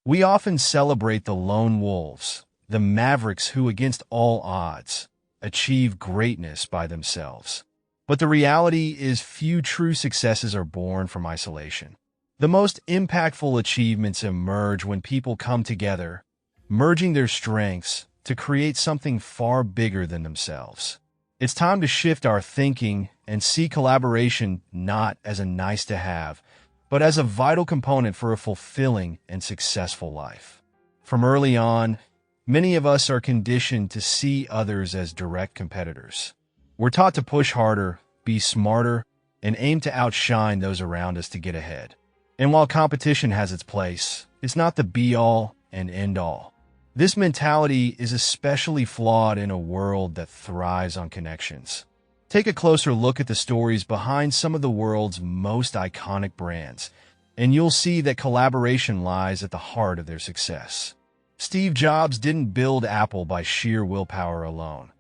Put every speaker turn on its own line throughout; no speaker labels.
We often celebrate the lone wolves, the mavericks who, against all odds, achieve greatness by themselves. But the reality is few true successes are born from isolation. The most impactful achievements emerge when people come together, merging their strengths to create something far bigger than themselves. It's time to shift our thinking and see collaboration not as a nice-to-have, but as a vital component for a fulfilling and successful life. From early on, many of us are conditioned to see others as direct competitors. We're taught to push harder, be smarter, and aim to outshine those around us to get ahead. And while competition has its place, it's not the be-all and end-all. This mentality is especially flawed in a world that thrives on connections. Take a closer look at the stories behind some of the world's most iconic brands, and you'll see that collaboration lies at the heart of their success. Steve Jobs didn't build Apple by sheer willpower alone.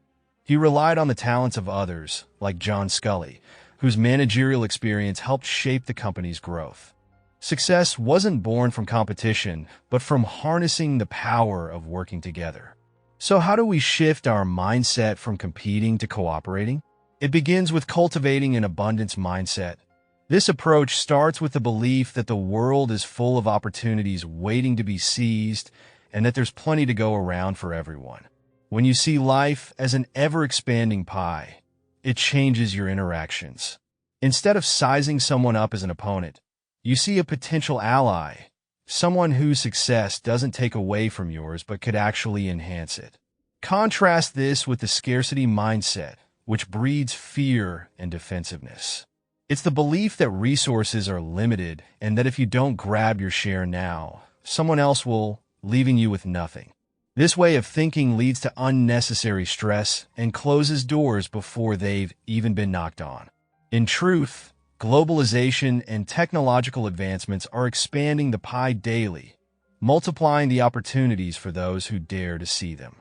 He relied on the talents of others, like John Sculley, whose managerial experience helped shape the company's growth. Success wasn't born from competition, but from harnessing the power of working together. So how do we shift our mindset from competing to cooperating? It begins with cultivating an abundance mindset. This approach starts with the belief that the world is full of opportunities waiting to be seized and that there's plenty to go around for everyone. When you see life as an ever-expanding pie, it changes your interactions. Instead of sizing someone up as an opponent, you see a potential ally, someone whose success doesn't take away from yours but could actually enhance it. Contrast this with the scarcity mindset, which breeds fear and defensiveness. It's the belief that resources are limited and that if you don't grab your share now, someone else will, leaving you with nothing. This way of thinking leads to unnecessary stress and closes doors before they've even been knocked on. In truth, globalization and technological advancements are expanding the pie daily, multiplying the opportunities for those who dare to see them.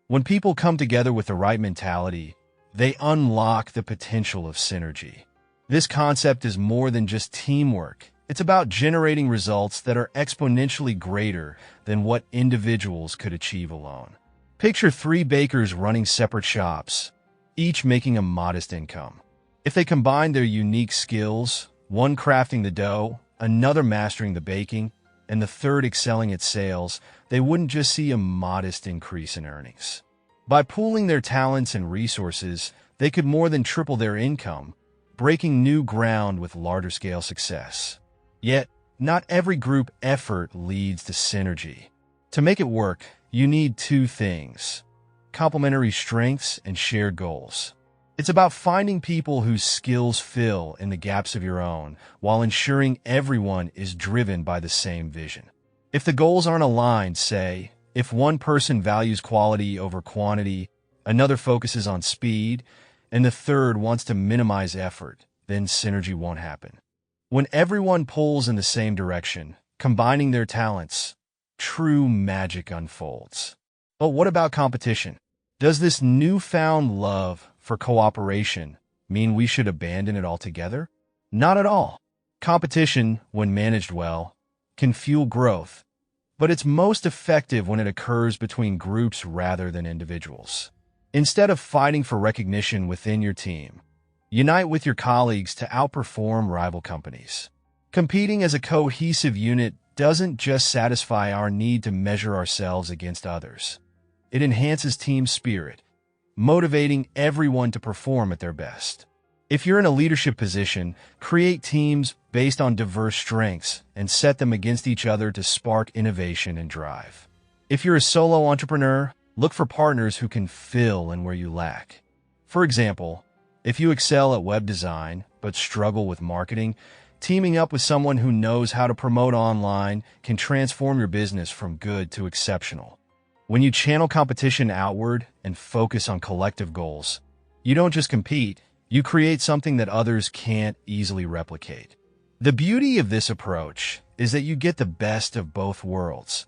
When people come together with the right mentality, they unlock the potential of synergy. This concept is more than just teamwork. It's about generating results that are exponentially greater than what individuals could achieve alone. Picture 3 bakers running separate shops, each making a modest income. If they combine their unique skills, one crafting the dough, another mastering the baking, and the third excelling at sales, they wouldn't just see a modest increase in earnings. By pooling their talents and resources, they could more than triple their income, breaking new ground with larger-scale success. Yet, not every group effort leads to synergy. To make it work, you need 2 things: complementary strengths and shared goals. It's about finding people whose skills fill in the gaps of your own, while ensuring everyone is driven by the same vision. If the goals aren't aligned, say, if one person values quality over quantity, another focuses on speed, and the third wants to minimize effort, then synergy won't happen. When everyone pulls in the same direction, combining their talents, true magic unfolds. But what about competition? Does this newfound love for cooperation mean we should abandon it altogether? Not at all. Competition, when managed well, can fuel growth, but it's most effective when it occurs between groups rather than individuals. Instead of fighting for recognition within your team, unite with your colleagues to outperform rival companies. Competing as a cohesive unit doesn't just satisfy our need to measure ourselves against others. It enhances team spirit, motivating everyone to perform at their best. If you're in a leadership position, create teams based on diverse strengths and set them against each other to spark innovation and drive. If you're a solo entrepreneur, look for partners who can fill in where you lack. For example, if you excel at web design but struggle with marketing, teaming up with someone who knows how to promote online can transform your business from good to exceptional. When you channel competition outward and focus on collective goals, you don't just compete, you create something that others can't easily replicate. The beauty of this approach is that you get the best of both worlds,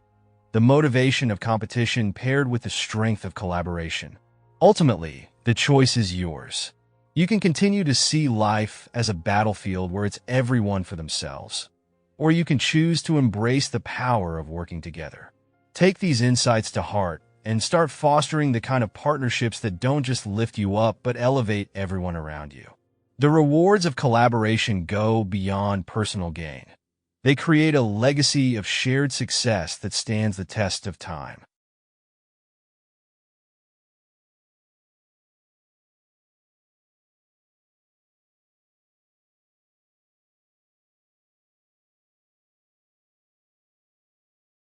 the motivation of competition paired with the strength of collaboration. Ultimately, the choice is yours. You can continue to see life as a battlefield where it's everyone for themselves, or you can choose to embrace the power of working together. Take these insights to heart and start fostering the kind of partnerships that don't just lift you up but elevate everyone around you. The rewards of collaboration go beyond personal gain. They create a legacy of shared success that stands the test of time.